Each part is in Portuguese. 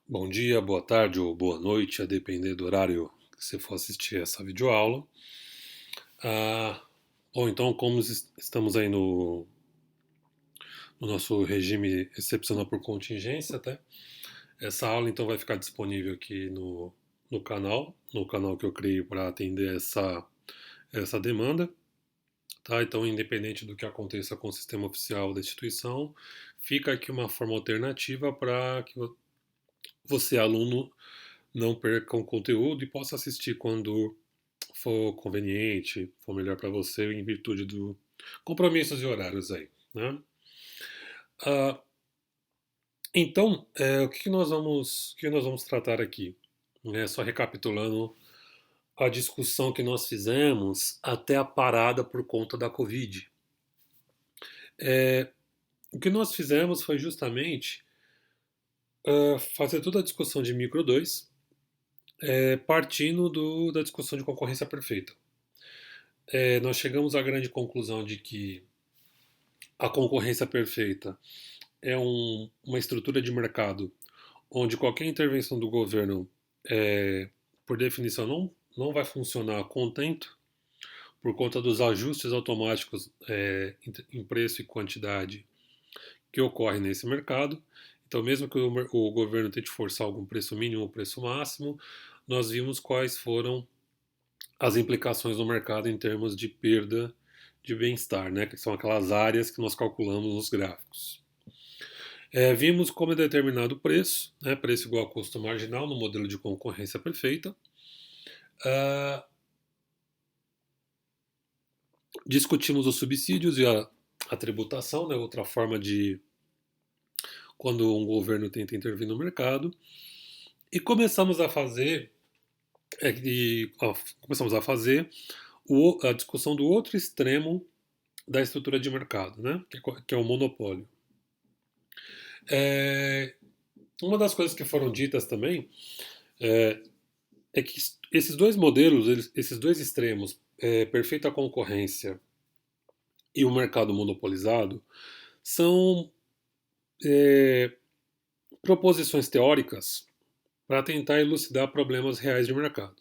Bom dia, boa tarde ou boa noite, a depender do horário que você for assistir essa videoaula. Bom, então, como estamos aí no nosso regime excepcional por contingência, tá? Essa aula então vai ficar disponível aqui no canal que eu criei para atender essa demanda, tá? Então, independente do que aconteça com o sistema oficial da instituição, fica aqui uma forma alternativa para que você, aluno, não perca o conteúdo e possa assistir quando for conveniente, for melhor para você, em virtude do compromissos e horários aí, né? Ah, então, o que nós vamos tratar aqui? Só recapitulando a discussão que nós fizemos até a parada por conta da Covid. O que nós fizemos foi justamente fazer toda a discussão de micro 2, partindo da discussão de concorrência perfeita. Nós chegamos à grande conclusão de que a concorrência perfeita é uma estrutura de mercado onde qualquer intervenção do governo, por definição, não vai funcionar a contento, por conta dos ajustes automáticos em preço e quantidade que ocorrem nesse mercado. Então, mesmo que o governo tente forçar algum preço mínimo ou preço máximo, nós vimos quais foram as implicações no mercado em termos de perda de bem-estar, né, que são aquelas áreas que nós calculamos nos gráficos. Vimos como é determinado o preço, né, preço igual a custo marginal no modelo de concorrência perfeita. Discutimos os subsídios e a tributação, né, outra forma de quando um governo tenta intervir no mercado. E começamos a fazer, a discussão do outro extremo da estrutura de mercado, né, que é o monopólio. Uma das coisas que foram ditas também é que esses dois modelos, esses dois extremos, perfeita concorrência e o mercado monopolizado, são proposições teóricas para tentar elucidar problemas reais de mercado.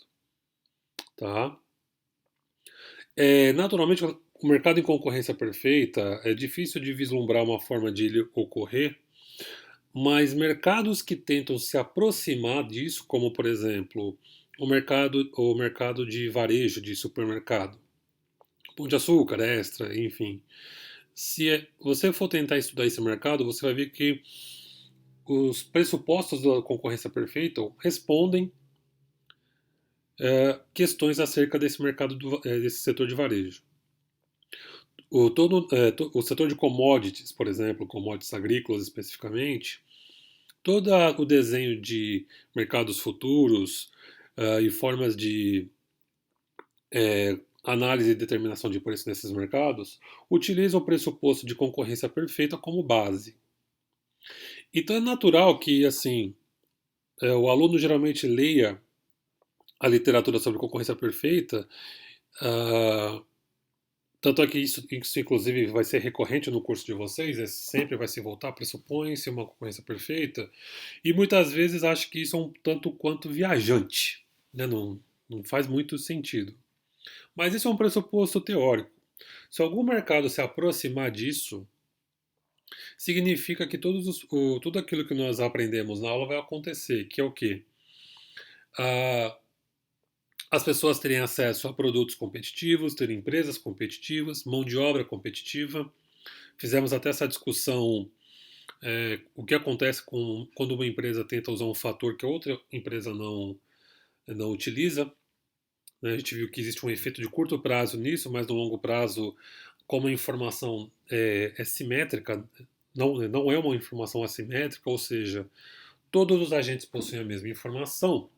Tá? Naturalmente, o mercado em concorrência perfeita é difícil de vislumbrar uma forma de ele ocorrer, mas mercados que tentam se aproximar disso, como por exemplo o mercado de varejo de supermercado, Pão de Açúcar, Extra, enfim. Se você for tentar estudar esse mercado, você vai ver que os pressupostos da concorrência perfeita respondem questões acerca desse mercado, desse setor de varejo. O setor de commodities, por exemplo, commodities agrícolas especificamente, todo o desenho de mercados futuros e formas de análise e determinação de preço nesses mercados utilizam o pressuposto de concorrência perfeita como base. Então é natural que assim o aluno geralmente leia a literatura sobre concorrência perfeita. ah, Tanto é que isso, inclusive, vai ser recorrente no curso de vocês, sempre vai se voltar, pressupõe-se uma concorrência perfeita, e muitas vezes acho que isso é um tanto quanto viajante, né? Não faz muito sentido. Mas isso é um pressuposto teórico. Se algum mercado se aproximar disso, significa que tudo aquilo que nós aprendemos na aula vai acontecer, que é o quê? Ah, as pessoas terem acesso a produtos competitivos, terem empresas competitivas, mão de obra competitiva. Fizemos até essa discussão, o que acontece quando uma empresa tenta usar um fator que a outra empresa não utiliza. Né? A gente viu que existe um efeito de curto prazo nisso, mas no longo prazo, como a informação é simétrica, não é uma informação assimétrica, ou seja, todos os agentes possuem a mesma informação.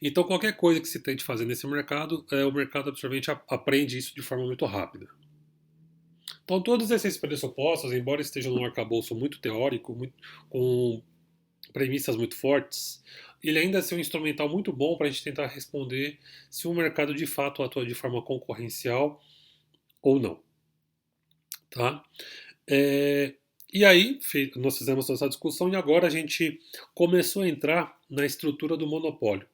Então, qualquer coisa que se tente fazer nesse mercado, o mercado absolutamente aprende isso de forma muito rápida. Então, todos esses pressupostos, embora estejam num arcabouço muito teórico, com premissas muito fortes, ele ainda é um instrumental muito bom para a gente tentar responder se o mercado de fato atua de forma concorrencial ou não. Tá? E aí, nós fizemos essa discussão e agora a gente começou a entrar na estrutura do monopólio.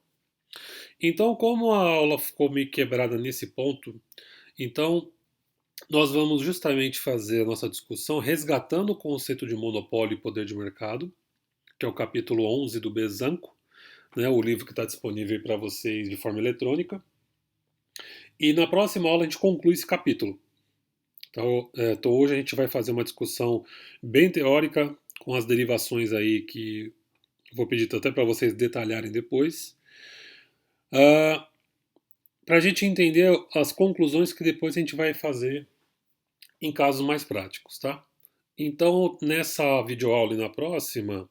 Então, como a aula ficou meio quebrada nesse ponto, então nós vamos justamente fazer a nossa discussão resgatando o conceito de monopólio e poder de mercado, que é o capítulo 11 do Bezanco, né, o livro que está disponível para vocês de forma eletrônica. E na próxima aula a gente conclui esse capítulo. Então hoje a gente vai fazer uma discussão bem teórica, com as derivações aí que vou pedir até para vocês detalharem depois, para a gente entender as conclusões que depois a gente vai fazer em casos mais práticos, tá? Então, nessa videoaula e na próxima,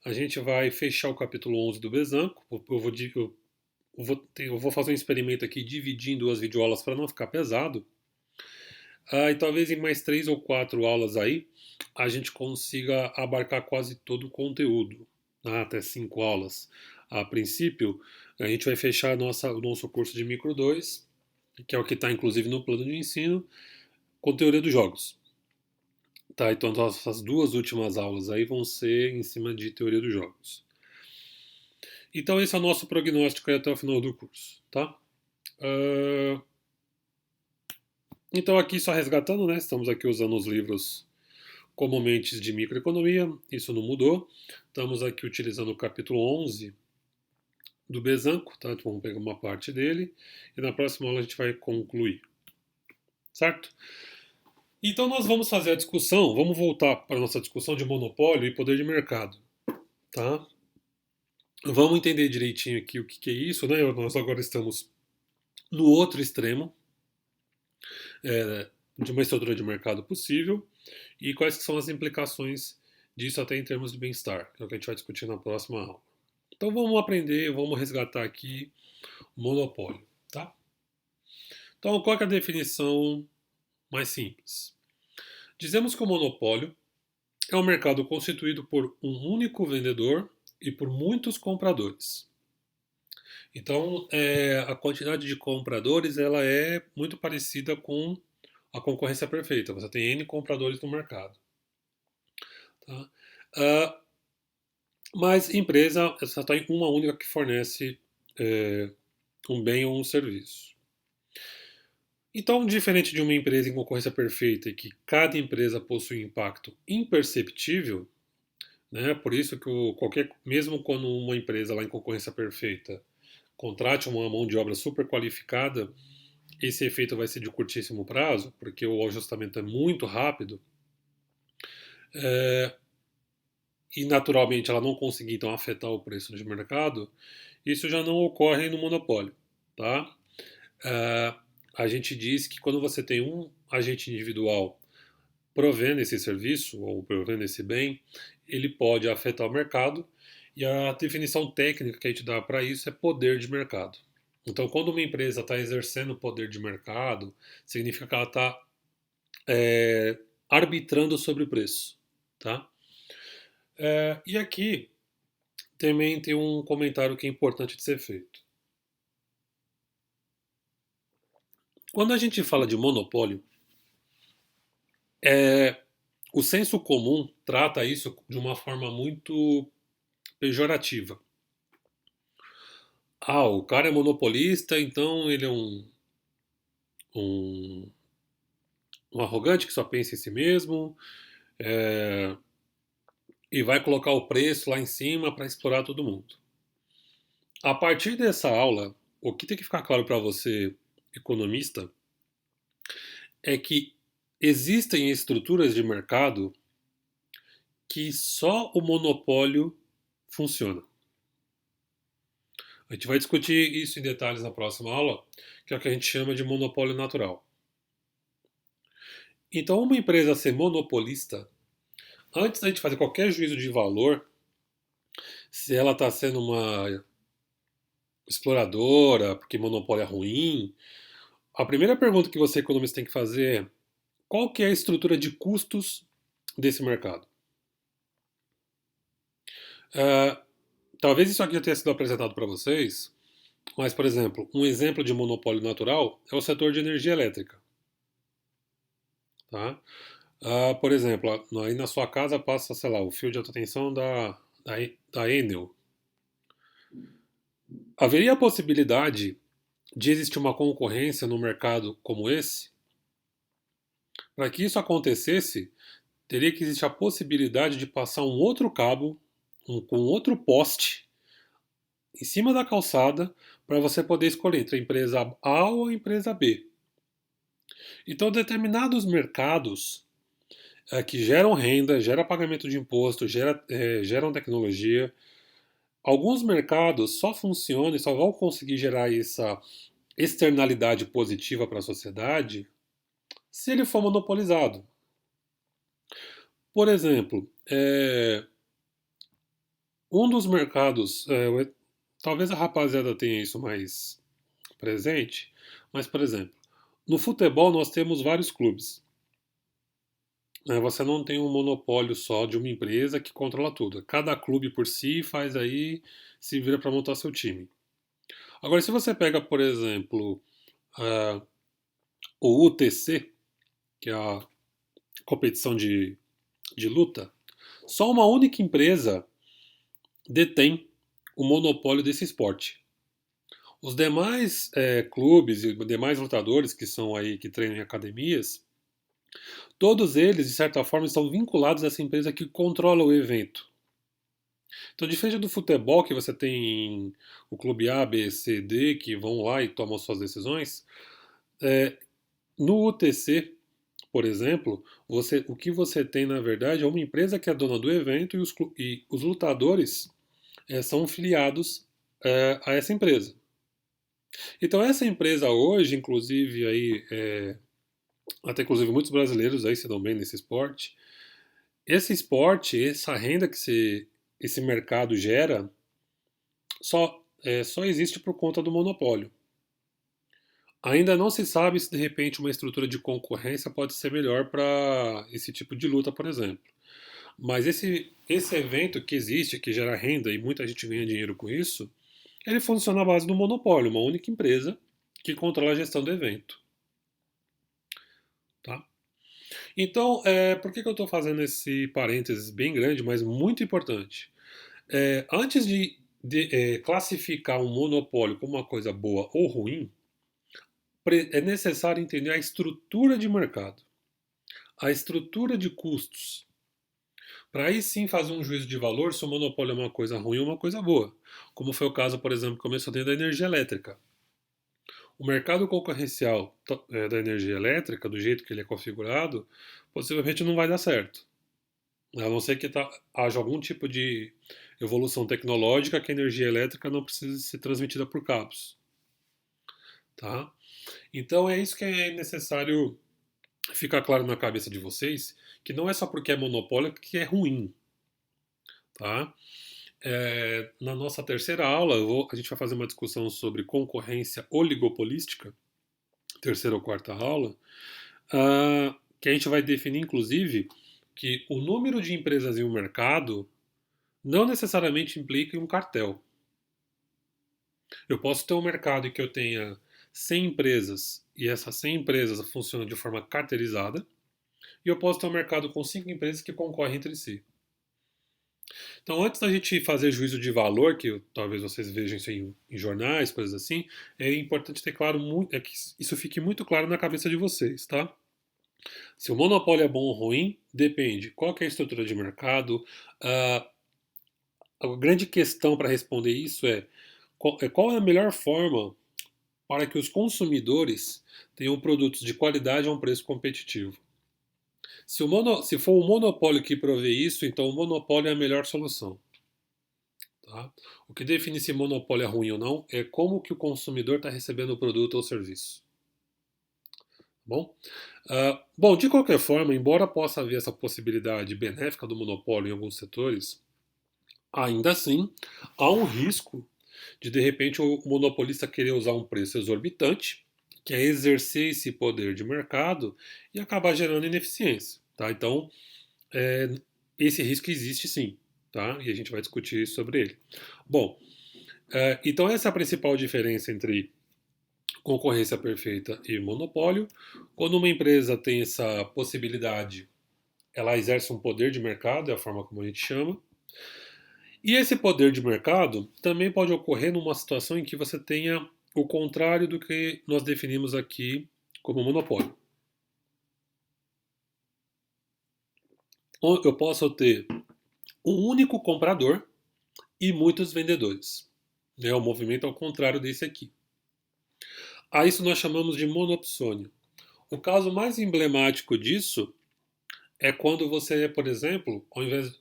a gente vai fechar o capítulo 11 do Bezanco. Eu vou fazer um experimento aqui dividindo as videoaulas para não ficar pesado. E talvez em mais 3 ou 4 aulas aí a gente consiga abarcar quase todo o conteúdo, né? Até 5 aulas. A princípio, a gente vai fechar o nosso curso de Micro 2, que é o que está inclusive no plano de ensino, com teoria dos jogos. Tá, então essas 2 últimas aulas aí vão ser em cima de teoria dos jogos. Então esse é o nosso prognóstico aí até o final do curso, tá? Então aqui só resgatando, né? Estamos aqui usando os livros como mentes de microeconomia, isso não mudou. Estamos aqui utilizando o capítulo 11 do Bezanco, tá? Então vamos pegar uma parte dele e na próxima aula a gente vai concluir, certo? Então nós vamos fazer a discussão, vamos voltar para a nossa discussão de monopólio e poder de mercado, tá? Vamos entender direitinho aqui o que é isso, né? Nós agora estamos no outro extremo de uma estrutura de mercado possível e quais que são as implicações disso até em termos de bem-estar, que é o que a gente vai discutir na próxima aula. Então vamos aprender, vamos resgatar aqui o monopólio, tá? Então qual é a definição mais simples? Dizemos que o monopólio é um mercado constituído por um único vendedor e por muitos compradores. Então, a quantidade de compradores ela é muito parecida com a concorrência perfeita. Você tem N compradores no mercado. Tá? Mas empresa só tem uma única que fornece um bem ou um serviço. Então, diferente de uma empresa em concorrência perfeita e que cada empresa possui um impacto imperceptível, né, por isso que mesmo quando uma empresa lá em concorrência perfeita contrate uma mão de obra super qualificada, esse efeito vai ser de curtíssimo prazo, porque o ajustamento é muito rápido, e naturalmente ela não conseguir então afetar o preço de mercado, isso já não ocorre no monopólio, tá? A gente diz que quando você tem um agente individual provendo esse serviço ou provendo esse bem, ele pode afetar o mercado e a definição técnica que a gente dá para isso é poder de mercado. Então, quando uma empresa está exercendo poder de mercado, significa que ela está arbitrando sobre o preço, tá? E aqui também tem um comentário que é importante de ser feito. Quando a gente fala de monopólio, o senso comum trata isso de uma forma muito pejorativa. O cara é monopolista, então ele é um, um arrogante que só pensa em si mesmo e vai colocar o preço lá em cima para explorar todo mundo. A partir dessa aula, o que tem que ficar claro para você, economista, é que existem estruturas de mercado que só o monopólio funciona. A gente vai discutir isso em detalhes na próxima aula, que é o que a gente chama de monopólio natural. Então, uma empresa ser monopolista, antes da gente fazer qualquer juízo de valor, se ela está sendo uma exploradora, porque monopólio é ruim, a primeira pergunta que você, economista, tem que fazer é qual que é a estrutura de custos desse mercado? Talvez isso aqui já tenha sido apresentado para vocês, mas, por exemplo, um exemplo de monopólio natural é o setor de energia elétrica. Tá? Por exemplo, aí na sua casa passa, sei lá, o fio de alta tensão da Enel. Haveria a possibilidade de existir uma concorrência no mercado como esse? Para que isso acontecesse, teria que existir a possibilidade de passar um outro cabo com outro poste em cima da calçada para você poder escolher entre a empresa A ou a empresa B. Então, determinados mercados que geram renda, geram pagamento de imposto, geram tecnologia, alguns mercados só funcionam e só vão conseguir gerar essa externalidade positiva para a sociedade se ele for monopolizado. Por exemplo, um dos mercados, talvez a rapaziada tenha isso mais presente, mas, por exemplo, no futebol nós temos vários clubes. Você não tem um monopólio só de uma empresa que controla tudo. Cada clube por si faz aí, se vira para montar seu time. Agora, se você pega, por exemplo, ah, o UTC, que é a competição de luta, só uma única empresa detém o monopólio desse esporte. Os demais clubes e demais lutadores que são aí que treinam em academias, todos eles de certa forma estão vinculados a essa empresa que controla o evento. Então, diferente do futebol que você tem o clube A, B, C, D que vão lá e tomam suas decisões, é, no UTC, por exemplo, o que você tem na verdade é uma empresa que é dona do evento e os lutadores são filiados a essa empresa. Então essa empresa hoje, inclusive aí, até inclusive muitos brasileiros aí se dão bem nesse esporte. Esse esporte, essa renda esse mercado gera, só existe por conta do monopólio. Ainda não se sabe se de repente uma estrutura de concorrência pode ser melhor para esse tipo de luta, por exemplo. Mas esse evento que existe, que gera renda e muita gente ganha dinheiro com isso, ele funciona à base do monopólio, uma única empresa que controla a gestão do evento. Tá? Então, por que eu estou fazendo esse parênteses bem grande, mas muito importante? Antes de classificar um monopólio como uma coisa boa ou ruim, é necessário entender a estrutura de mercado, a estrutura de custos, para aí sim fazer um juízo de valor se o monopólio é uma coisa ruim ou uma coisa boa, como foi o caso, por exemplo, que começou dentro da energia elétrica. O mercado concorrencial da energia elétrica, do jeito que ele é configurado, possivelmente não vai dar certo. A não ser que haja algum tipo de evolução tecnológica que a energia elétrica não precise ser transmitida por cabos. Tá? Então é isso que é necessário ficar claro na cabeça de vocês, que não é só porque é monopólio que é ruim. Tá? Na nossa terceira aula, a gente vai fazer uma discussão sobre concorrência oligopolística, terceira ou quarta aula, que a gente vai definir, inclusive, que o número de empresas em um mercado não necessariamente implica em um cartel. Eu posso ter um mercado em que eu tenha 100 empresas e essas 100 empresas funcionam de forma carteirizada, e eu posso ter um mercado com 5 empresas que concorrem entre si. Então, antes da gente fazer juízo de valor, que talvez vocês vejam isso em jornais, coisas assim, é importante ter claro que isso fique muito claro na cabeça de vocês, tá? Se o monopólio é bom ou ruim, depende. Qual que é a estrutura de mercado? Uh, a grande questão para responder isso é qual é a melhor forma para que os consumidores tenham produtos de qualidade a um preço competitivo. Se for o monopólio que provê isso, então o monopólio é a melhor solução. Tá? O que define se monopólio é ruim ou não é como que o consumidor está recebendo o produto ou serviço. Bom? Bom, de qualquer forma, embora possa haver essa possibilidade benéfica do monopólio em alguns setores, ainda assim há um risco de repente o monopolista querer usar um preço exorbitante, que é exercer esse poder de mercado e acabar gerando ineficiência. Tá? Então, esse risco existe sim, tá? E a gente vai discutir sobre ele. Bom, então essa é a principal diferença entre concorrência perfeita e monopólio. Quando uma empresa tem essa possibilidade ela exerce um poder de mercado, é a forma como a gente chama. E esse poder de mercado também pode ocorrer numa situação em que você tenha o contrário do que nós definimos aqui como monopólio. Eu posso ter um único comprador e muitos vendedores. O movimento ao contrário desse aqui. A isso nós chamamos de monopsônio. O caso mais emblemático disso é quando você, por exemplo, ao invés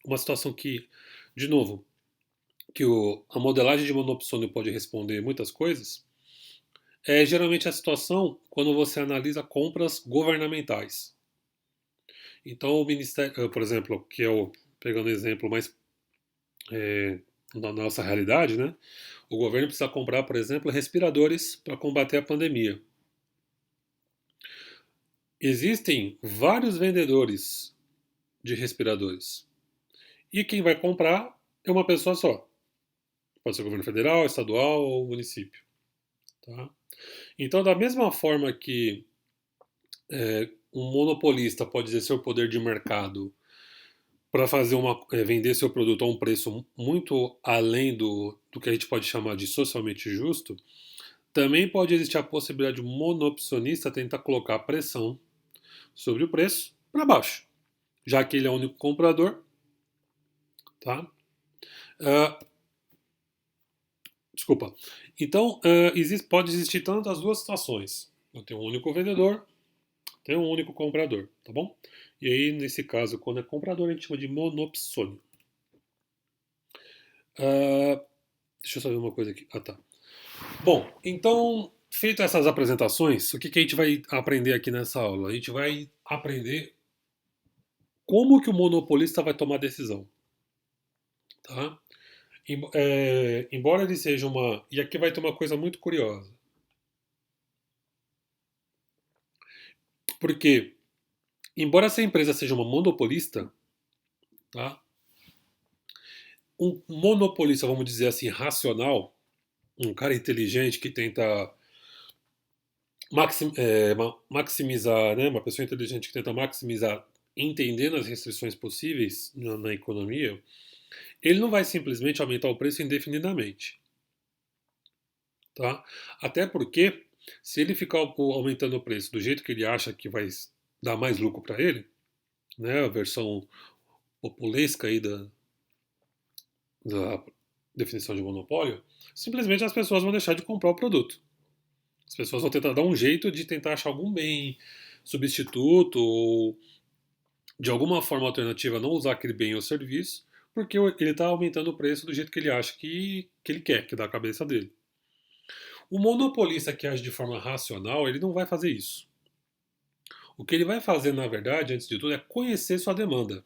uma situação que, de novo, que a modelagem de monopsônio pode responder muitas coisas, é geralmente a situação quando você analisa compras governamentais. Então, o Ministério, por exemplo, que é o, pegando o exemplo mais na nossa realidade, né? O governo precisa comprar, por exemplo, respiradores para combater a pandemia. Existem vários vendedores de respiradores. E quem vai comprar é uma pessoa só. Pode ser o governo federal, estadual ou município. Tá? Então, da mesma forma que um monopolista pode exercer o poder de mercado para fazer vender seu produto a um preço muito além do que a gente pode chamar de socialmente justo, também pode existir a possibilidade de um monopsonista tentar colocar pressão sobre o preço para baixo, já que ele é o único comprador, tá? Uh, desculpa. Então, pode existir tanto as duas situações. Eu tenho um único vendedor, tenho um único comprador, tá bom? E aí, nesse caso, quando é comprador, a gente chama de monopsônio. Deixa eu só ver uma coisa aqui. Ah, tá. Bom, então, feito essas apresentações, o que a gente vai aprender aqui nessa aula? A gente vai aprender como que o monopolista vai tomar decisão, tá? Embora ele seja uma... E aqui vai ter uma coisa muito curiosa. Porque, embora essa empresa seja uma monopolista, tá? Um monopolista, vamos dizer assim, racional, um cara inteligente que tenta maximizar, né? Uma pessoa inteligente que tenta maximizar entendendo as restrições possíveis na economia, ele não vai simplesmente aumentar o preço indefinidamente, tá? Até porque, se ele ficar aumentando o preço do jeito que ele acha que vai dar mais lucro para ele, né, a versão populesca aí da definição de monopólio, simplesmente as pessoas vão deixar de comprar o produto. As pessoas vão tentar dar um jeito de tentar achar algum bem substituto ou de alguma forma alternativa não usar aquele bem ou serviço, porque ele está aumentando o preço do jeito que ele acha que ele quer, que dá a cabeça dele. O monopolista que age de forma racional, ele não vai fazer isso. O que ele vai fazer, na verdade, antes de tudo, é conhecer sua demanda.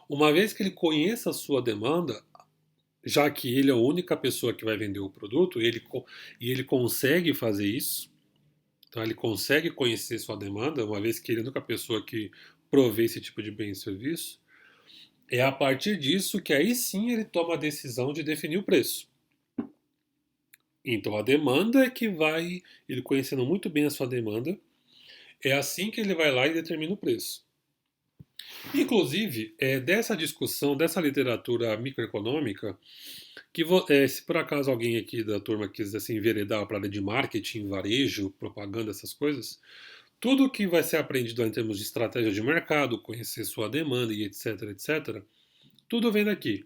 Uma vez que ele conheça a sua demanda, já que ele é a única pessoa que vai vender o produto, e ele consegue fazer isso, então ele consegue conhecer sua demanda, uma vez que ele é a única pessoa que provê esse tipo de bem e serviço, é a partir disso que aí sim ele toma a decisão de definir o preço. Então a demanda é que vai, ele conhecendo muito bem a sua demanda, é assim que ele vai lá e determina o preço. Inclusive, dessa discussão, dessa literatura microeconômica, que se por acaso alguém aqui da turma quiser se enveredar para a área de marketing, varejo, propaganda, essas coisas, tudo que vai ser aprendido em termos de estratégia de mercado, conhecer sua demanda e etc, etc, tudo vem daqui.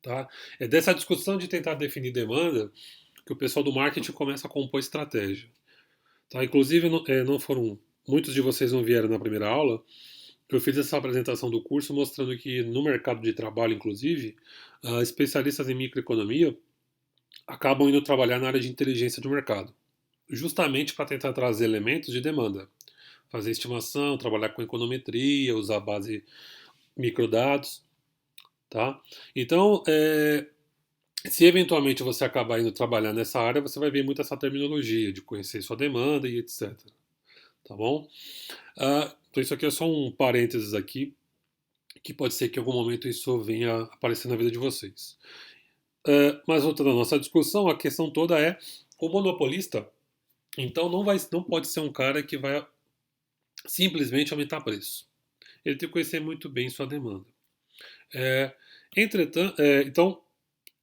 Tá? É dessa discussão de tentar definir demanda que o pessoal do marketing começa a compor estratégia. Tá? Inclusive, não foram. Muitos de vocês não vieram na primeira aula. Eu fiz essa apresentação do curso mostrando que no mercado de trabalho, inclusive, especialistas em microeconomia acabam indo trabalhar na área de inteligência de mercado, justamente para tentar trazer elementos de demanda, fazer estimação, trabalhar com econometria, usar base microdados, tá? Então, se eventualmente você acabar indo trabalhar nessa área, você vai ver muito essa terminologia de conhecer sua demanda e etc. Tá bom? Então isso aqui é só um parênteses aqui, que pode ser que em algum momento isso venha aparecer na vida de vocês. Mas voltando à nossa discussão, a questão toda é o monopolista, então não pode ser um cara que vai simplesmente aumentar preço. Ele tem que conhecer muito bem sua demanda. É, entretanto, então,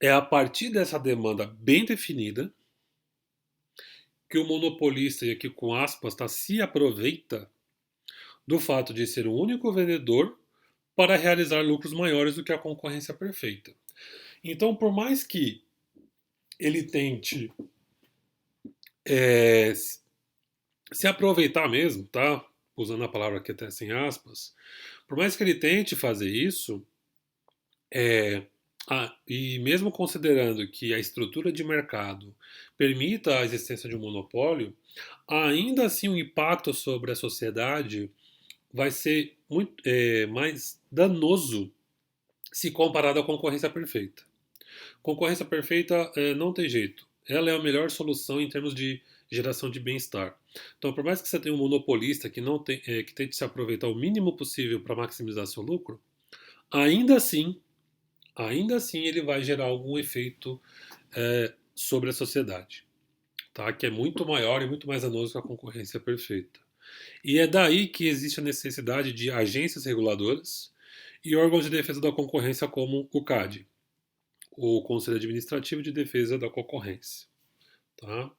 é a partir dessa demanda bem definida que o monopolista, e aqui com aspas, tá, se aproveita do fato de ser o único vendedor para realizar lucros maiores do que a concorrência perfeita. Então, por mais que ele tente é, se aproveitar mesmo, tá? Usando a palavra aqui até sem aspas, por mais que ele tente fazer isso, é, e mesmo considerando que a estrutura de mercado permita a existência de um monopólio, ainda assim o impacto sobre a sociedade vai ser muito mais danoso se comparado à concorrência perfeita. Concorrência perfeita não tem jeito. Ela é a melhor solução em termos de geração de bem-estar. Então, por mais que você tenha um monopolista que não tem, que tente se aproveitar o mínimo possível para maximizar seu lucro, ainda assim, ainda assim ele vai gerar algum efeito sobre a sociedade, tá? Que é muito maior e muito mais danoso que a concorrência perfeita. E é daí que existe a necessidade de agências reguladoras e órgãos de defesa da concorrência como o CAD, o Conselho Administrativo de Defesa da Concorrência. Tá?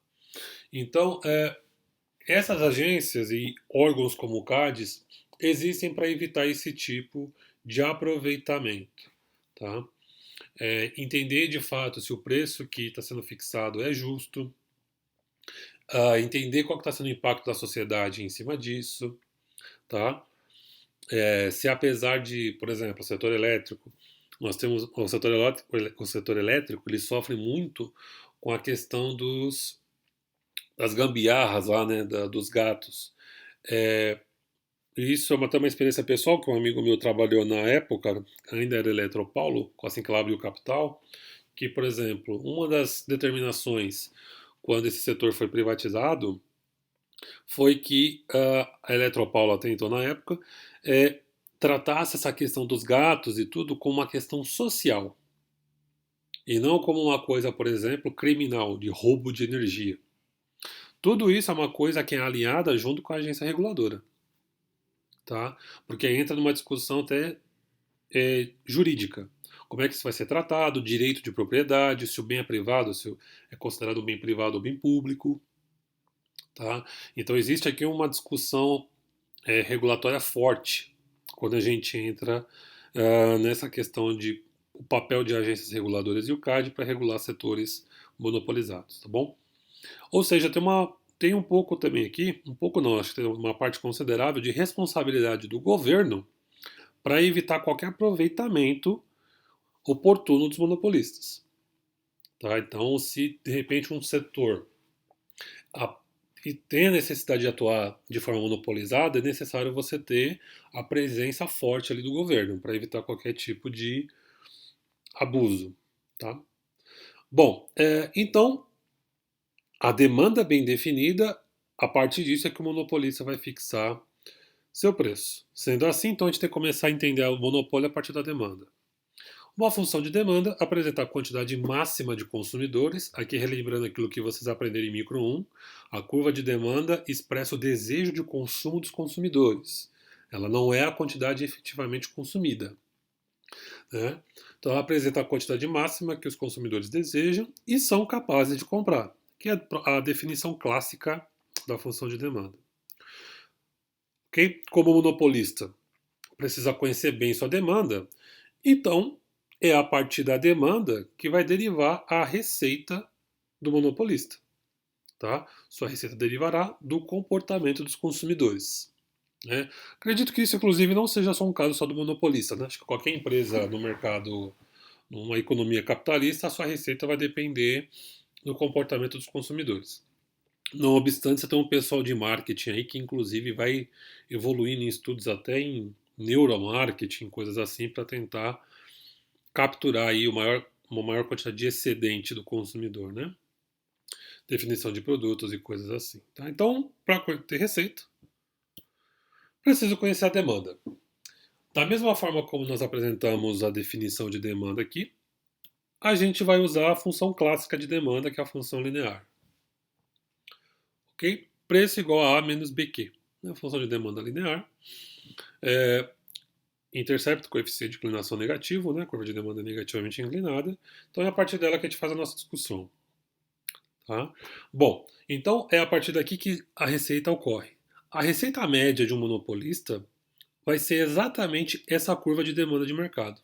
Então, essas agências e órgãos como o CADES existem para evitar esse tipo de aproveitamento. Tá? Entender de fato se o preço que está sendo fixado é justo, entender qual está sendo o impacto da sociedade em cima disso, tá? Se apesar de, por exemplo, o setor elétrico, nós temos o setor elétrico ele sofre muito com a questão das gambiarras lá, né, dos gatos. É, isso é até uma experiência pessoal, que um amigo meu trabalhou na época, ainda era Eletropaulo, assim que ela abriu capital, que, por exemplo, uma das determinações quando esse setor foi privatizado foi que a Eletropaulo, até então na época, é, tratasse essa questão dos gatos e tudo como uma questão social, e não como uma coisa, por exemplo, criminal, de roubo de energia. Tudo isso é uma coisa que é alinhada junto com a agência reguladora, tá? Porque entra numa discussão até jurídica. Como é que isso vai ser tratado, direito de propriedade, se o bem é privado, se é considerado um bem privado ou bem público, tá? Então existe aqui uma discussão regulatória forte quando a gente entra nessa questão de o papel de agências reguladoras e o CAD para regular setores monopolizados, tá bom? Ou seja, tem um pouco também aqui, um pouco não, acho que tem uma parte considerável de responsabilidade do governo para evitar qualquer aproveitamento oportuno dos monopolistas. Tá? Então, se de repente um setor a, e tem a necessidade de atuar de forma monopolizada, é necessário você ter a presença forte ali do governo para evitar qualquer tipo de abuso. Tá? Bom, então a demanda bem definida, a partir disso é que o monopolista vai fixar seu preço. Sendo assim, então a gente tem que começar a entender o monopólio a partir da demanda. Uma função de demanda apresenta a quantidade máxima de consumidores, aqui relembrando aquilo que vocês aprenderam em micro 1, a curva de demanda expressa o desejo de consumo dos consumidores. Ela não é a quantidade efetivamente consumida. Né? Então ela apresenta a quantidade máxima que os consumidores desejam e são capazes de comprar, que é a definição clássica da função de demanda. Okay? Como monopolista precisa conhecer bem sua demanda, então é a partir da demanda que vai derivar a receita do monopolista. Tá? Sua receita derivará do comportamento dos consumidores. Né? Acredito que isso, inclusive, não seja só um caso só do monopolista. Né? Acho que qualquer empresa no mercado, numa economia capitalista, a sua receita vai depender do comportamento dos consumidores. Não obstante, você tem um pessoal de marketing aí que, inclusive, vai evoluindo em estudos até em neuromarketing, coisas assim, para tentar capturar aí uma maior quantidade de excedente do consumidor, né? Definição de produtos e coisas assim. Tá? Então, para ter receita, preciso conhecer a demanda. Da mesma forma como nós apresentamos a definição de demanda aqui, a gente vai usar a função clássica de demanda, que é a função linear. Ok? Preço igual a A menos BQ. né, função de demanda linear. É, intercepto, coeficiente de inclinação negativo, né, curva de demanda negativamente inclinada. Então é a partir dela que a gente faz a nossa discussão. Tá? Bom, então é a partir daqui que a receita ocorre. A receita média de um monopolista vai ser exatamente essa curva de demanda de mercado.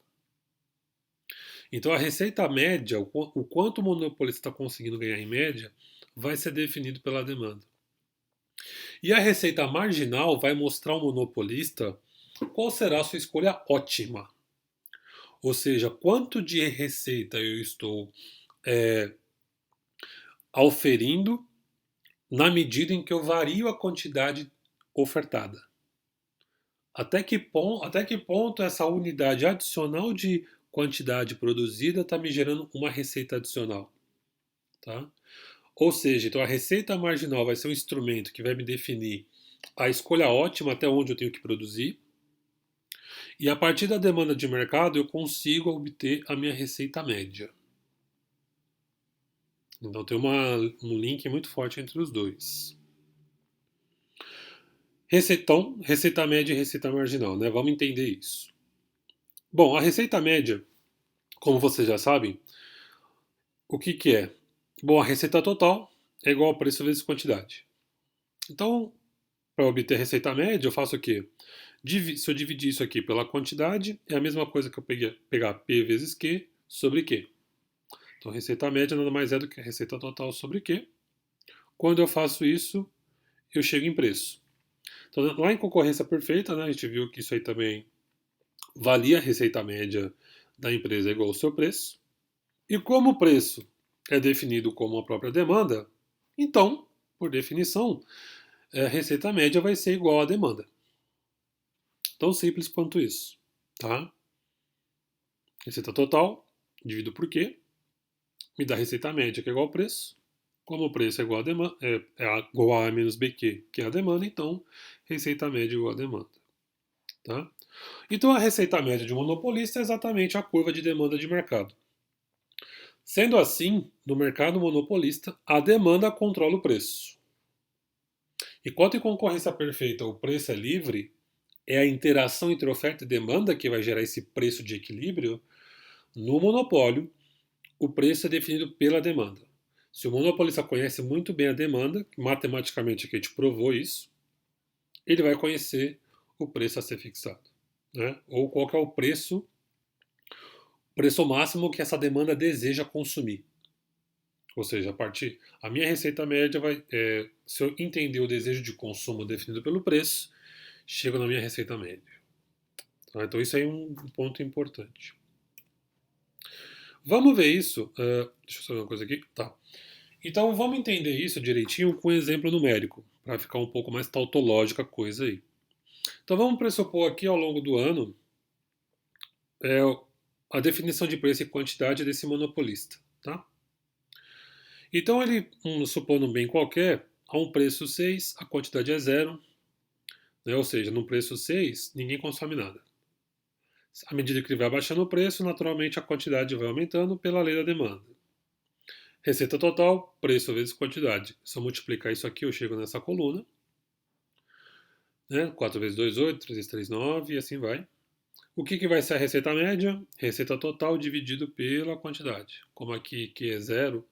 Então a receita média, o quanto o monopolista está conseguindo ganhar em média, vai ser definido pela demanda. E a receita marginal vai mostrar ao monopolista qual será a sua escolha ótima. Ou seja, quanto de receita eu estou auferindo na medida em que eu vario a quantidade ofertada. Até que ponto essa unidade adicional de quantidade produzida está me gerando uma receita adicional. Tá? Ou seja, então a receita marginal vai ser um instrumento que vai me definir a escolha ótima até onde eu tenho que produzir. E a partir da demanda de mercado eu consigo obter a minha receita média. Então tem um link muito forte entre os dois. Receita média e receita marginal, né? Vamos entender isso. Bom, a receita média, como vocês já sabem, o que que é? Bom, a receita total é igual ao preço vezes quantidade. Então, para obter a receita média, eu faço o quê? Se eu dividir isso aqui pela quantidade, é a mesma coisa que eu pegar P vezes Q sobre Q. Então, receita média nada mais é do que a receita total sobre Q. Quando eu faço isso, eu chego em preço. Então, lá em concorrência perfeita, né, a gente viu que isso aí também valia a receita média da empresa igual ao seu preço. E como o preço é definido como a própria demanda, então, por definição, a receita média vai ser igual à demanda. Tão simples quanto isso. Tá? Receita total, divido por Q, me dá a receita média, que é igual ao preço. Como o preço é igual a demanda, igual a A menos BQ, que é a demanda, então receita média é igual a demanda. Tá? Então a receita média de um monopolista é exatamente a curva de demanda de mercado. Sendo assim, no mercado monopolista, a demanda controla o preço. Enquanto em concorrência perfeita o preço é livre, é a interação entre oferta e demanda que vai gerar esse preço de equilíbrio. No monopólio, o preço é definido pela demanda. Se o monopolista conhece muito bem a demanda, matematicamente aqui a gente provou isso, ele vai conhecer o preço a ser fixado. Né? Ou qual que é o preço máximo que essa demanda deseja consumir. Ou seja, a minha receita média se eu entender o desejo de consumo definido pelo preço, chego na minha receita média. Tá? Então isso aí é um ponto importante. Vamos ver isso. Deixa eu só ver uma coisa aqui. Tá. Então vamos entender isso direitinho com um exemplo numérico, para ficar um pouco mais tautológica a coisa aí. Então vamos pressupor aqui ao longo do ano é, a definição de preço e quantidade desse monopolista. Tá? Então ele, supondo um bem qualquer, a um preço 6, a quantidade é zero, né? Ou seja, no preço 6, ninguém consome nada. À medida que ele vai baixando o preço, naturalmente a quantidade vai aumentando pela lei da demanda. Receita total, preço vezes quantidade. Se eu multiplicar isso aqui, eu chego nessa coluna. Né? 4 vezes 2, 8, 3 vezes 3, 9 e assim vai. O que vai ser a receita média? Receita total dividido pela quantidade. Como aqui que é zero,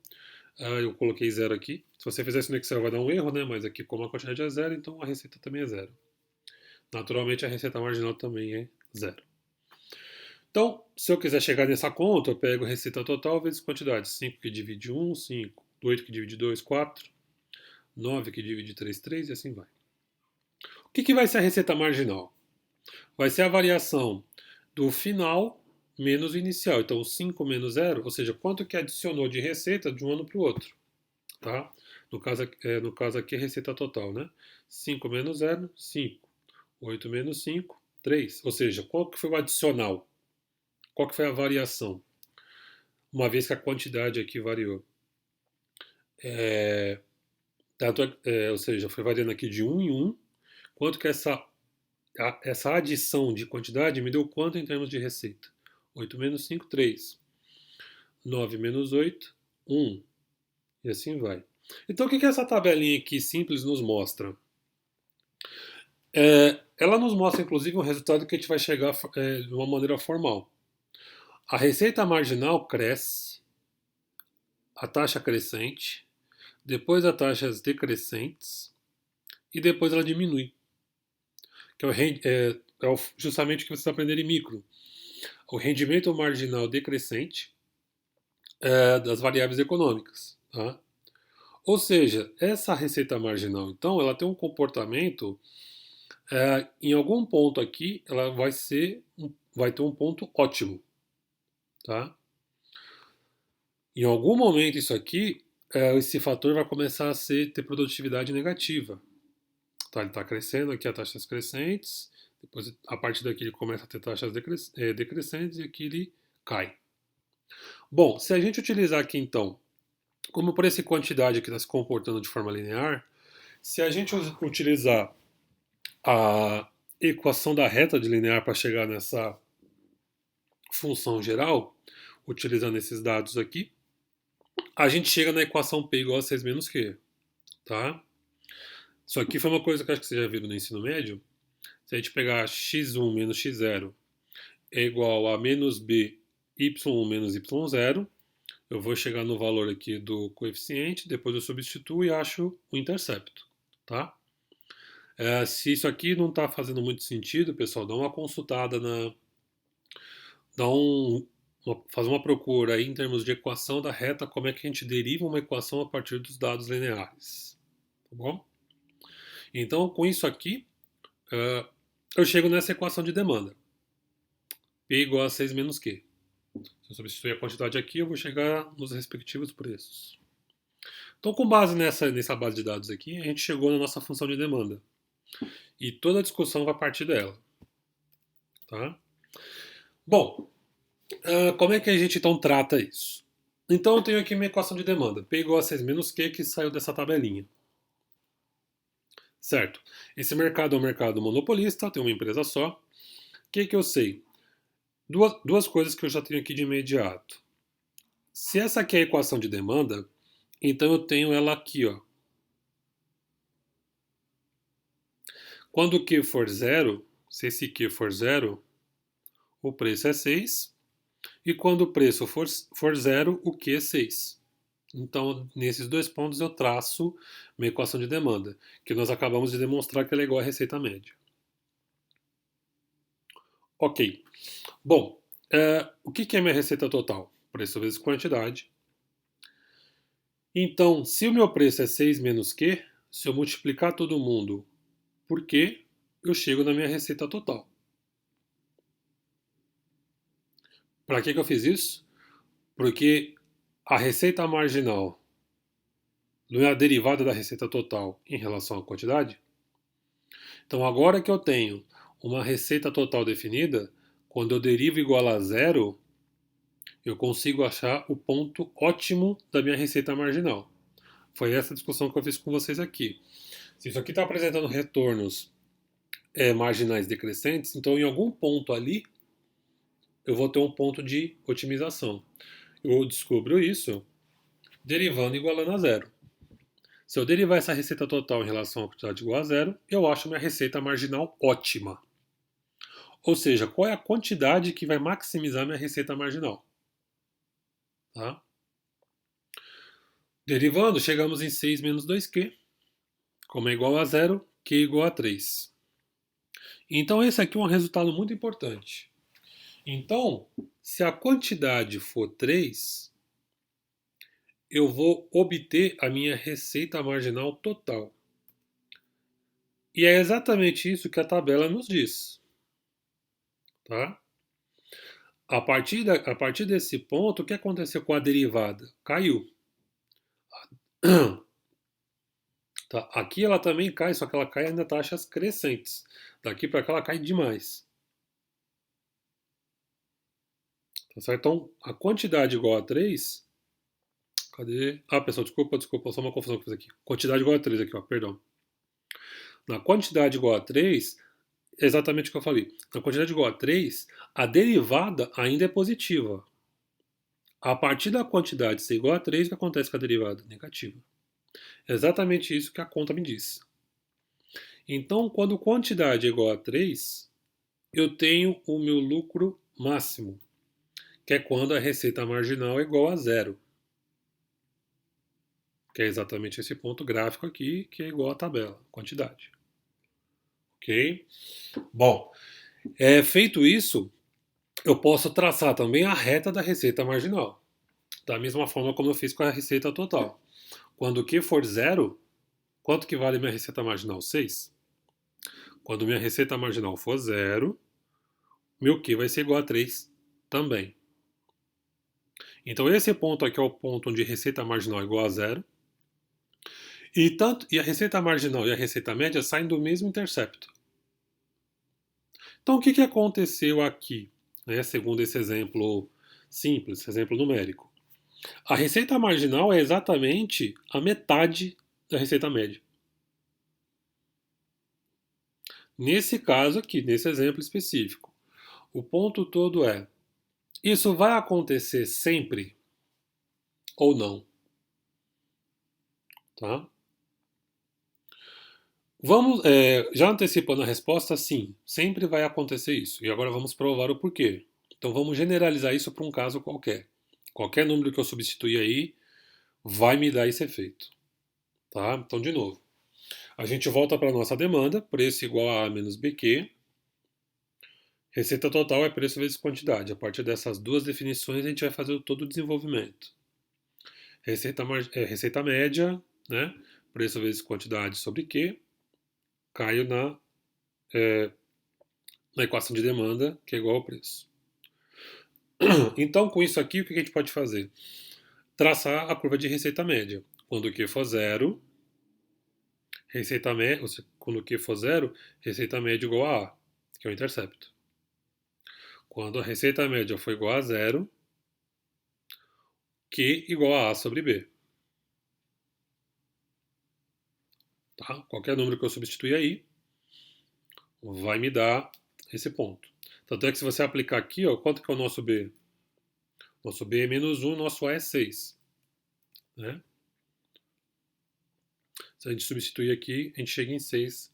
eu coloquei zero aqui. Se você fizer isso no Excel vai dar um erro, né? Mas aqui como a quantidade é zero, então a receita também é zero. Naturalmente a receita marginal também é zero. Então, se eu quiser chegar nessa conta, eu pego receita total vezes quantidade. 5 que divide 1, 5. 8 que divide 2, 4. 9 que divide 3, 3 e assim vai. O que vai ser a receita marginal? Vai ser a variação do final menos o inicial. Então, 5 menos 0, ou seja, quanto que adicionou de receita de um ano para o outro. Tá? No caso aqui, receita total, né? 5 menos 0, 5. 8 menos 5, 3. Ou seja, qual que foi o adicional? Qual que foi a variação? Uma vez que a quantidade aqui variou. Ou seja, foi variando aqui de 1 em 1. Quanto que essa adição de quantidade me deu quanto em termos de receita? 8 menos 5, 3. 9 menos 8, 1. E assim vai. Então, o que essa tabelinha aqui simples nos mostra? Ela nos mostra, inclusive, um resultado que a gente vai chegar de uma maneira formal. A receita marginal cresce, a taxa crescente, depois a taxas decrescentes e depois ela diminui. Que justamente o que vocês aprenderam em micro. O rendimento marginal decrescente das variáveis econômicas. Tá? Ou seja, essa receita marginal, então, ela tem um comportamento, em algum ponto aqui, ela vai ter um ponto ótimo. Tá? Em algum momento isso aqui, esse fator vai começar a ter produtividade negativa. Tá? Ele está crescendo aqui a taxas crescentes, depois a partir daqui ele começa a ter taxas decrescentes e aqui ele cai. Bom, se a gente utilizar aqui então, como por essa quantidade que está se comportando de forma linear, se a gente utilizar a equação da reta de linear para chegar nessa função geral, utilizando esses dados aqui, a gente chega na equação P igual a 6 menos Q. Tá? Isso aqui foi uma coisa que acho que vocês já viram no ensino médio. Se a gente pegar x1 menos x0 é igual a menos b y1 menos y0, eu vou chegar no valor aqui do coeficiente, depois eu substituo e acho o intercepto. Tá? Se isso aqui não está fazendo muito sentido, pessoal, dá uma consultada faz uma procura aí em termos de equação da reta, como é que a gente deriva uma equação a partir dos dados lineares. Tá bom? Então, com isso aqui, eu chego nessa equação de demanda. P igual a 6 menos Q. Se eu substituir a quantidade aqui, eu vou chegar nos respectivos preços. Então, com base nessa base de dados aqui, a gente chegou na nossa função de demanda. E toda a discussão vai partir dela. Tá? Bom, como é que a gente então trata isso? Então eu tenho aqui minha equação de demanda. P igual a 6 menos Q, que saiu dessa tabelinha. Certo? Esse mercado é um mercado monopolista, tem uma empresa só. O que eu sei? Duas coisas que eu já tenho aqui de imediato. Se essa aqui é a equação de demanda, então eu tenho ela aqui, ó. Quando o Q for zero, se esse Q for zero, o preço é 6. E quando o preço for zero, o Q é 6. Então, nesses dois pontos eu traço minha equação de demanda, que nós acabamos de demonstrar que ela é igual à receita média. Ok. Bom, o que é minha receita total? Preço vezes quantidade. Então, se o meu preço é 6 menos Q, se eu multiplicar todo mundo por Q, eu chego na minha receita total. Para que eu fiz isso? Porque a receita marginal não é a derivada da receita total em relação à quantidade? Então, agora que eu tenho uma receita total definida, quando eu derivo igual a zero, eu consigo achar o ponto ótimo da minha receita marginal. Foi essa discussão que eu fiz com vocês aqui. Se isso aqui está apresentando retornos marginais decrescentes, então em algum ponto ali eu vou ter um ponto de otimização. Eu descubro isso derivando e igualando a zero. Se eu derivar essa receita total em relação à quantidade igual a zero, eu acho minha receita marginal ótima. Ou seja, qual é a quantidade que vai maximizar minha receita marginal? Tá? Derivando, chegamos em 6 menos 2Q, como é igual a zero, Q é igual a 3. Então esse aqui é um resultado muito importante. Então, se a quantidade for 3, eu vou obter a minha receita marginal total. E é exatamente isso que a tabela nos diz. Tá? A partir desse ponto, o que aconteceu com a derivada? Caiu. Tá? Aqui ela também cai, só que ela cai ainda taxas crescentes. Daqui para cá ela cai demais. Tá certo? Então, a quantidade igual a 3. Cadê? Ah, pessoal, desculpa, só uma confusão que eu fiz aqui. Quantidade igual a 3 aqui, ó, perdão. Na quantidade igual a 3, é exatamente o que eu falei. Na quantidade igual a 3, a derivada ainda é positiva. A partir da quantidade ser igual a 3, o que acontece com a derivada? Negativa. É exatamente isso que a conta me diz. Então, quando quantidade é igual a 3, eu tenho o meu lucro máximo, que é quando a receita marginal é igual a zero, que é exatamente esse ponto gráfico aqui, que é igual à tabela, quantidade. Ok? Bom, feito isso, eu posso traçar também a reta da receita marginal, da mesma forma como eu fiz com a receita total. Quando o Q for zero, quanto que vale minha receita marginal? 6. Quando minha receita marginal for zero, meu Q vai ser igual a 3 também. Então esse ponto aqui é o ponto onde receita marginal é igual a zero. E a receita marginal e a receita média saem do mesmo intercepto. Então o que aconteceu aqui, né, segundo esse exemplo simples, esse exemplo numérico? A receita marginal é exatamente a metade da receita média. Nesse caso aqui, nesse exemplo específico, o ponto todo é: isso vai acontecer sempre ou não? Tá? Vamos, já antecipando a resposta, sim, sempre vai acontecer isso. E agora vamos provar o porquê. Então vamos generalizar isso para um caso qualquer. Qualquer número que eu substituir aí vai me dar esse efeito. Tá? Então, de novo, a gente volta para a nossa demanda, preço igual a A menos BQ. Receita total é preço vezes quantidade. A partir dessas duas definições, a gente vai fazer todo o desenvolvimento. Receita média, né? Preço vezes quantidade sobre Q. Caio na equação de demanda, que é igual ao preço. Então, com isso aqui, o que a gente pode fazer? Traçar a curva de receita média. Quando o Q for zero, quando o Q for zero, receita média igual a A, que é o intercepto. Quando a receita média for igual a zero, Q igual a A sobre B. Tá? Qualquer número que eu substituir aí vai me dar esse ponto. Tanto é que se você aplicar aqui, ó, quanto que é o nosso B? Nosso B é menos 1, nosso A é 6. Né? Se a gente substituir aqui, a gente chega em 6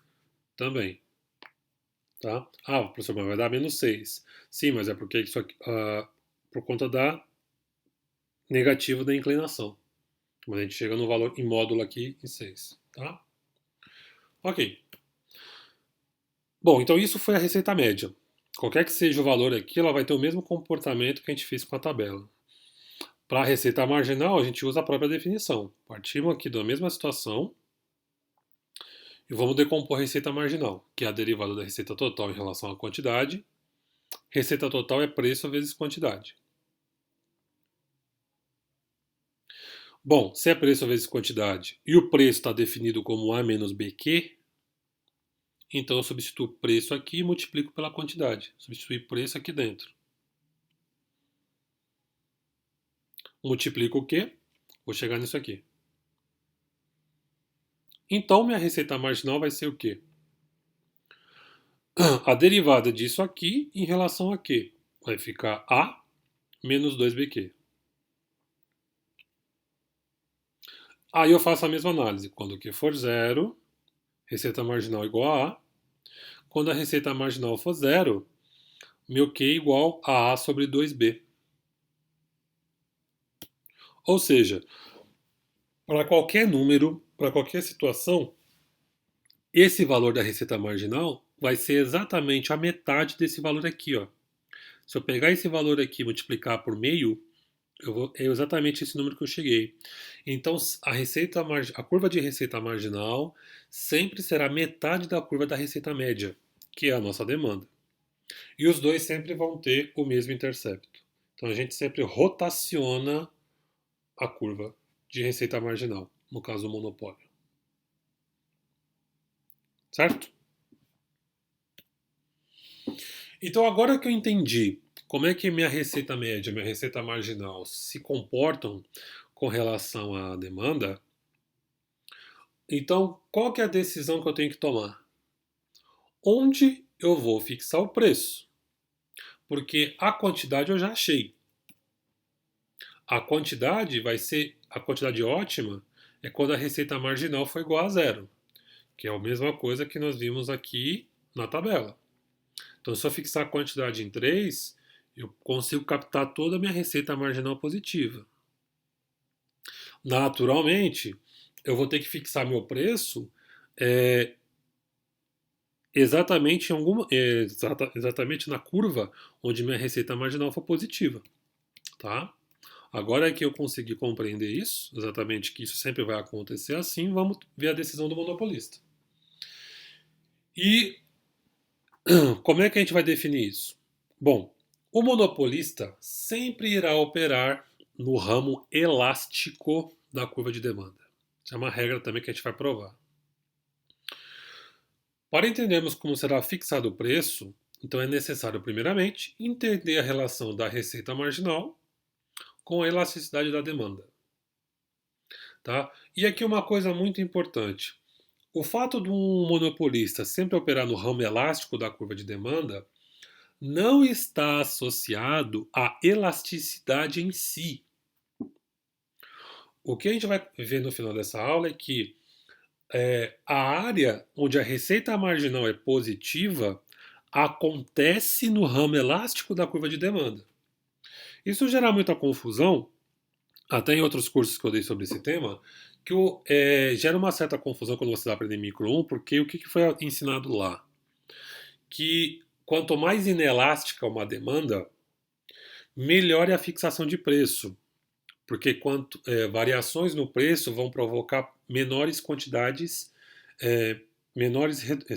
também. Tá? Ah, professor, mas vai dar menos 6. Sim, mas é porque isso aqui, por conta da negativa da inclinação. Mas a gente chega no valor em módulo aqui em 6. Tá? Ok. Bom, então isso foi a receita média. Qualquer que seja o valor aqui, ela vai ter o mesmo comportamento que a gente fez com a tabela. Para a receita marginal, a gente usa a própria definição. Partimos aqui da mesma situação e vamos decompor a receita marginal, que é a derivada da receita total em relação à quantidade. Receita total é preço vezes quantidade. Bom, se é preço vezes quantidade e o preço está definido como A menos BQ, então eu substituo preço aqui e multiplico pela quantidade. Substituir preço aqui dentro. Multiplico o quê? Vou chegar nisso aqui. Então minha receita marginal vai ser o quê? A derivada disso aqui em relação a quê? Vai ficar A menos 2BQ. Aí eu faço a mesma análise. Quando Q for zero, receita marginal igual a A. Quando a receita marginal for zero, meu Q é igual a A sobre 2B. Ou seja, para qualquer número, para qualquer situação, esse valor da receita marginal vai ser exatamente a metade desse valor aqui. Ó. Se eu pegar esse valor aqui e multiplicar por meio, é exatamente esse número que eu cheguei. Então, a curva de receita marginal sempre será metade da curva da receita média, que é a nossa demanda. E os dois sempre vão ter o mesmo intercepto. Então, a gente sempre rotaciona a curva de receita marginal, no caso do monopólio. Certo? Então, agora que eu entendi como é que minha receita média e minha receita marginal se comportam com relação à demanda, então qual que é a decisão que eu tenho que tomar? Onde eu vou fixar o preço? Porque a quantidade eu já achei. A quantidade vai ser a quantidade ótima é quando a receita marginal for igual a zero. que é a mesma coisa que nós vimos aqui na tabela. Então, se eu fixar a quantidade em 3, eu consigo captar toda a minha receita marginal positiva. Naturalmente, eu vou ter que fixar meu preço é, exatamente na curva onde minha receita marginal for positiva, tá? Agora que eu consegui compreender isso, exatamente que isso sempre vai acontecer assim, vamos ver a decisão do monopolista. E como é que a gente vai definir isso? Bom, o monopolista sempre irá operar no ramo elástico da curva de demanda. Isso é uma regra também que a gente vai provar. Para entendermos como será fixado o preço, então é necessário, primeiramente, entender a relação da receita marginal com a elasticidade da demanda. Tá? E aqui uma coisa muito importante. O fato de um monopolista sempre operar no ramo elástico da curva de demanda não está associado à elasticidade em si. O que a gente vai ver no final dessa aula é que a área onde a receita marginal é positiva acontece no ramo elástico da curva de demanda. Isso gera muita confusão, até em outros cursos que eu dei sobre esse tema, que gera uma certa confusão quando você vai aprender micro 1, porque o que foi ensinado lá? Que quanto mais inelástica uma demanda, melhor é a fixação de preço, porque variações no preço vão provocar menores quantidades,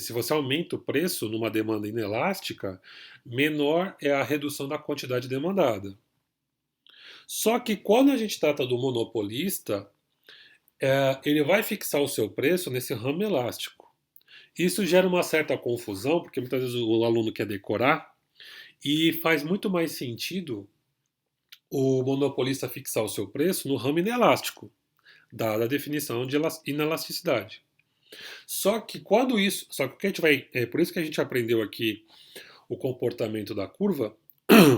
se você aumenta o preço numa demanda inelástica, menor é a redução da quantidade demandada. Só que quando a gente trata do monopolista, ele vai fixar o seu preço nesse ramo elástico. Isso gera uma certa confusão, porque muitas vezes o aluno quer decorar, e faz muito mais sentido o monopolista fixar o seu preço no ramo inelástico, dada a definição de inelasticidade. Só que o que a gente vai, é por isso que a gente aprendeu aqui o comportamento da curva,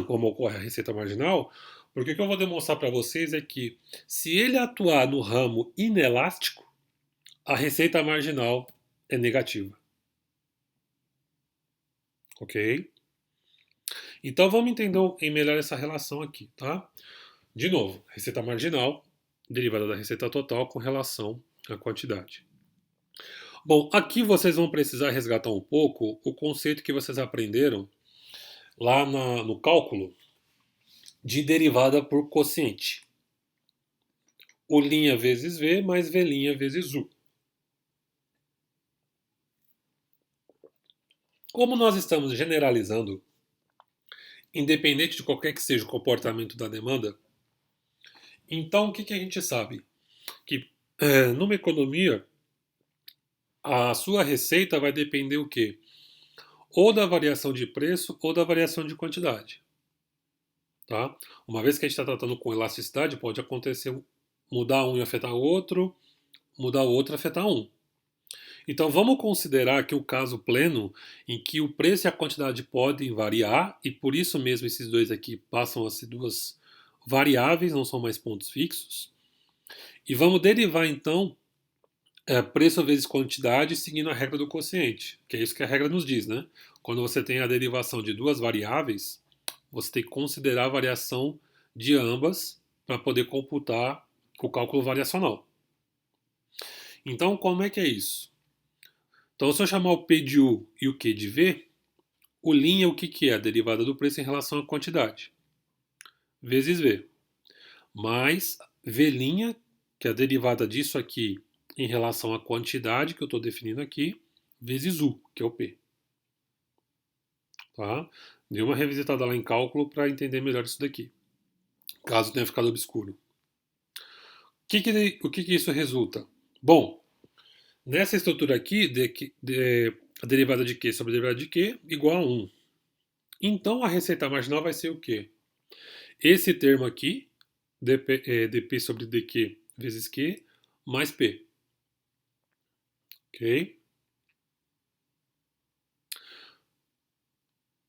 como ocorre a receita marginal, porque o que eu vou demonstrar para vocês é que se ele atuar no ramo inelástico, a receita marginal é negativa. Ok? Então vamos entender melhor essa relação aqui, tá? De novo, receita marginal derivada da receita total com relação à quantidade. Bom, aqui vocês vão precisar resgatar um pouco o conceito que vocês aprenderam lá no cálculo de derivada por quociente. U' vezes V mais V' vezes U. Como nós estamos generalizando, independente de qualquer que seja o comportamento da demanda, então o que a gente sabe? Que numa economia, a sua receita vai depender o quê? Ou da variação de preço ou da variação de quantidade. Tá? Uma vez que a gente está tratando com elasticidade, pode acontecer mudar um e afetar o outro, mudar o outro e afetar um. Então vamos considerar aqui o caso pleno em que o preço e a quantidade podem variar e por isso mesmo esses dois aqui passam a ser duas variáveis, não são mais pontos fixos. E vamos derivar então preço vezes quantidade seguindo a regra do quociente, que é isso que a regra nos diz, né? Quando você tem a derivação de duas variáveis, você tem que considerar a variação de ambas para poder computar o cálculo variacional. Então, como é que é isso? Então, se eu chamar o P de U e o Q de V, o linha o que é? A derivada do preço em relação à quantidade, vezes V. Mais V', que é a derivada disso aqui em relação à quantidade que eu estou definindo aqui, vezes U, que é o P. Tá? Dê uma revisitada lá em cálculo para entender melhor isso daqui, caso tenha ficado obscuro. O que isso resulta? Bom, nessa estrutura aqui, a derivada de Q sobre a derivada de Q igual a 1. Então a receita marginal vai ser o quê? Esse termo aqui, dp sobre dq vezes q, mais p. Ok?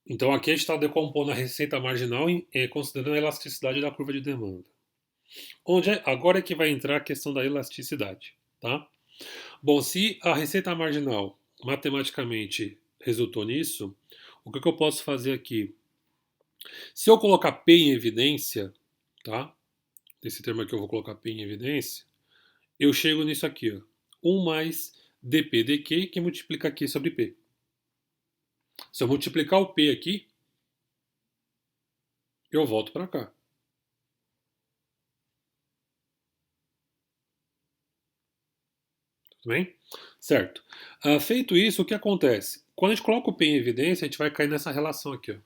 Então aqui a gente está decompondo a receita marginal considerando a elasticidade da curva de demanda. Agora é que vai entrar a questão da elasticidade. Tá? Bom, se a receita marginal matematicamente resultou nisso, o que eu posso fazer aqui? Se eu colocar P em evidência, tá? Esse termo aqui eu vou colocar P em evidência, eu chego nisso aqui, ó. 1 mais dp dq que multiplica Q sobre P. Se eu multiplicar o P aqui, eu volto para cá. Tudo bem? Certo. Feito isso, o que acontece? Quando a gente coloca o P em evidência, a gente vai cair nessa relação aqui. Ó.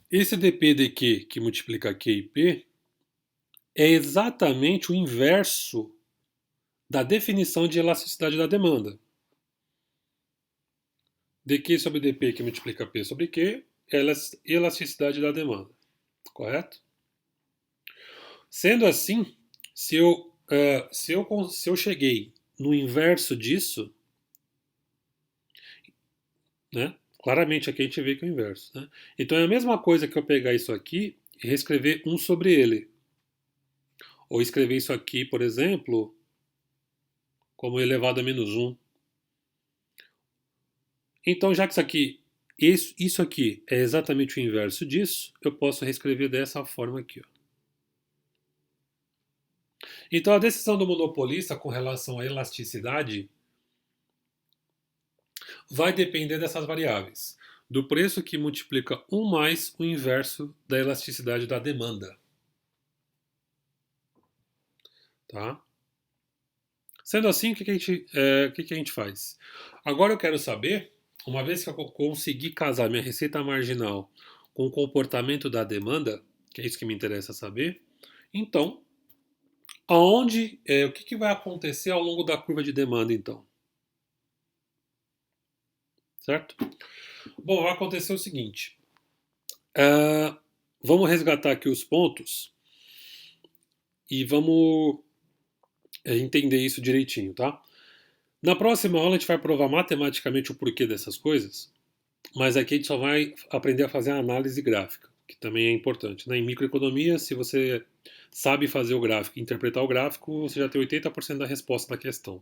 Esse dp dq que multiplica Q e P é exatamente o inverso da definição de elasticidade da demanda. dq sobre dp que multiplica P sobre Q é a elasticidade da demanda. Correto? Sendo assim, se eu cheguei no inverso disso, né? Claramente aqui a gente vê que é o inverso. Né? Então é a mesma coisa que eu pegar isso aqui e reescrever 1 sobre ele. Ou escrever isso aqui, por exemplo, como elevado a menos 1. Então, já que isso aqui é exatamente o inverso disso, eu posso reescrever dessa forma aqui. Ó. Então, a decisão do monopolista com relação à elasticidade vai depender dessas variáveis. Do preço que multiplica 1 mais o inverso da elasticidade da demanda. Tá? Sendo assim, o que a gente faz? Agora eu quero saber, uma vez que eu consegui casar minha receita marginal com o comportamento da demanda, que é isso que me interessa saber, então, o que vai acontecer ao longo da curva de demanda, então? Certo? Bom, vai acontecer o seguinte. Vamos resgatar aqui os pontos e vamos entender isso direitinho, tá? Na próxima aula a gente vai provar matematicamente o porquê dessas coisas, mas aqui a gente só vai aprender a fazer a análise gráfica, que também é importante. Né? Em microeconomia, se você sabe fazer o gráfico e interpretar o gráfico, você já tem 80% da resposta da questão.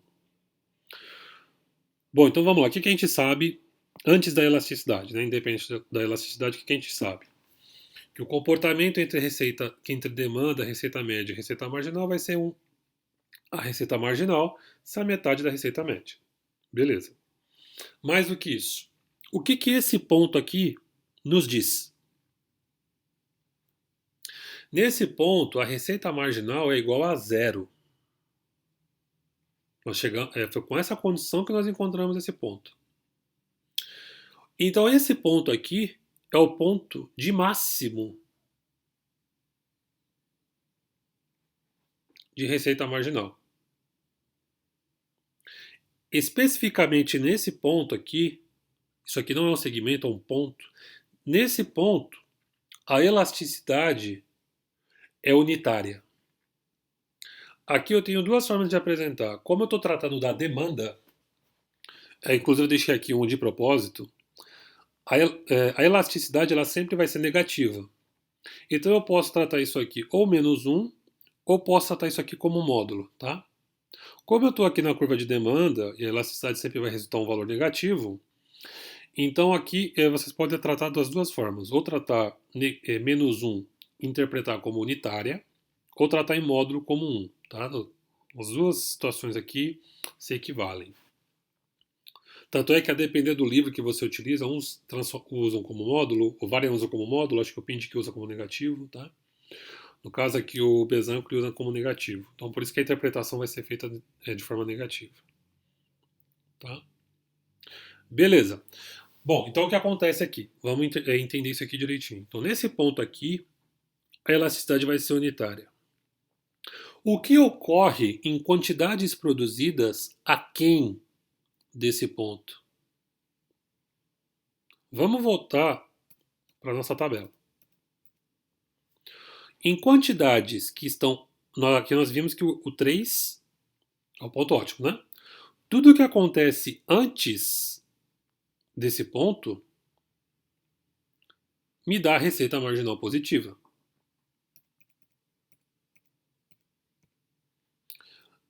Bom, então vamos lá. O que a gente sabe antes da elasticidade? Né? Independente da elasticidade, o que a gente sabe? Que o comportamento entre demanda, receita média e receita marginal vai ser a receita marginal se a metade da receita média. Beleza. Mais do que isso, o que esse ponto aqui nos diz? Nesse ponto, a receita marginal é igual a zero. Foi com essa condição que nós encontramos esse ponto. Então, esse ponto aqui é o ponto de máximo de receita marginal. Especificamente nesse ponto aqui, isso aqui não é um segmento, é um ponto. Nesse ponto, a elasticidade é unitária. Aqui eu tenho duas formas de apresentar. Como eu estou tratando da demanda, inclusive eu deixei aqui um de propósito, a elasticidade ela sempre vai ser negativa. Então eu posso tratar isso aqui ou menos 1, ou posso tratar isso aqui como um módulo. Tá? Como eu estou aqui na curva de demanda, e a elasticidade sempre vai resultar um valor negativo, então aqui vocês podem tratar das duas formas. Ou tratar menos 1, interpretar como unitária, ou tratar em módulo como 1. Tá? As duas situações aqui se equivalem. Tanto é que, a depender do livro que você utiliza, uns usam como módulo, ou vários usam como módulo, acho que o Pindic usa como negativo, tá? No caso aqui, o Besanço usa como negativo. Então, por isso que a interpretação vai ser feita de forma negativa. Tá? Beleza. Bom, então o que acontece aqui? Vamos entender isso aqui direitinho. Então, nesse ponto aqui, a elasticidade vai ser unitária. O que ocorre em quantidades produzidas aquém desse ponto? Vamos voltar para a nossa tabela. Em quantidades que estão. Aqui nós vimos que o 3 é um ponto ótimo, né? Tudo que acontece antes desse ponto me dá a receita marginal positiva.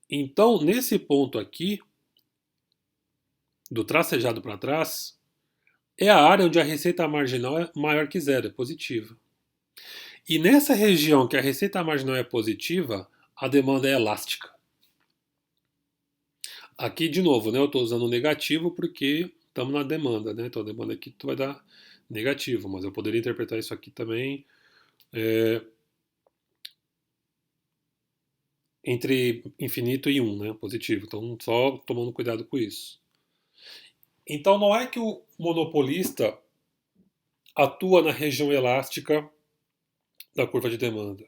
Então, nesse ponto aqui, do tracejado para trás, é a área onde a receita marginal é maior que zero, é positiva. E nessa região que a receita marginal é positiva, a demanda é elástica. Aqui, de novo, né, eu estou usando o negativo porque estamos na demanda, né? Então a demanda aqui vai dar negativo, mas eu poderia interpretar isso aqui também entre infinito e 1, né? Positivo. Então, só tomando cuidado com isso. Então, não é que o monopolista atua na região elástica da curva de demanda.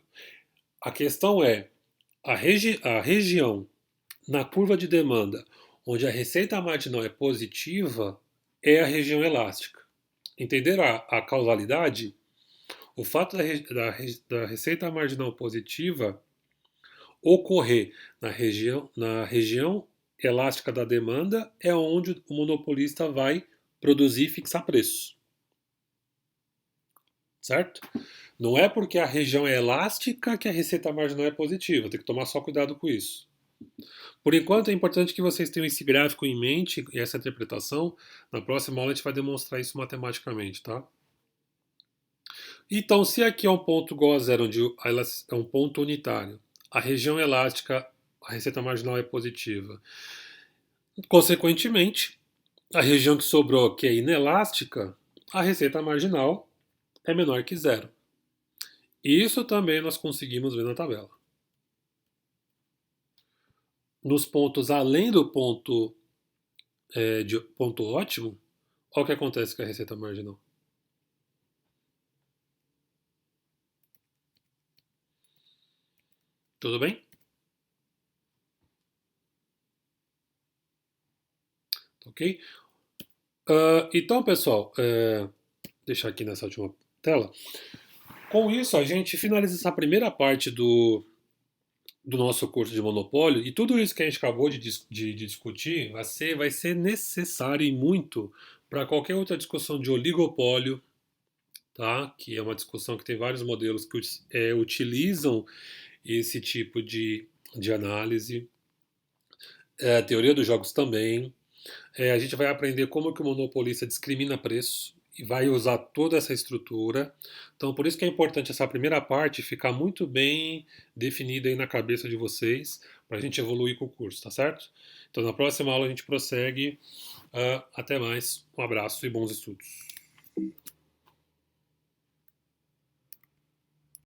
A questão é a região na curva de demanda onde a receita marginal é positiva é a região elástica. Entender a causalidade? O fato da receita marginal positiva ocorrer na região elástica da demanda é onde o monopolista vai produzir e fixar preço. Certo? Não é porque a região é elástica que a receita marginal é positiva. Tem que tomar só cuidado com isso. Por enquanto, é importante que vocês tenham esse gráfico em mente e essa interpretação. Na próxima aula, a gente vai demonstrar isso matematicamente, tá? Então, se aqui é um ponto igual a zero, onde é um ponto unitário, a região elástica, a receita marginal é positiva. Consequentemente, a região que sobrou, que é inelástica, a receita marginal é menor que zero. Isso também nós conseguimos ver na tabela. Nos pontos além do ponto, de ponto ótimo, olha o que acontece com a receita marginal. Tudo bem? Ok? Então, pessoal, deixar aqui nessa última tela. Com isso, a gente finaliza essa primeira parte do nosso curso de monopólio e tudo isso que a gente acabou de discutir vai ser necessário e muito para qualquer outra discussão de oligopólio, tá? Que é uma discussão que tem vários modelos que utilizam esse tipo de análise. Teoria dos jogos também. A gente vai aprender como que o monopolista discrimina preço e vai usar toda essa estrutura. Então, por isso que é importante essa primeira parte ficar muito bem definida aí na cabeça de vocês, para a gente evoluir com o curso, tá certo? Então, na próxima aula a gente prossegue. Até mais, um abraço e bons estudos.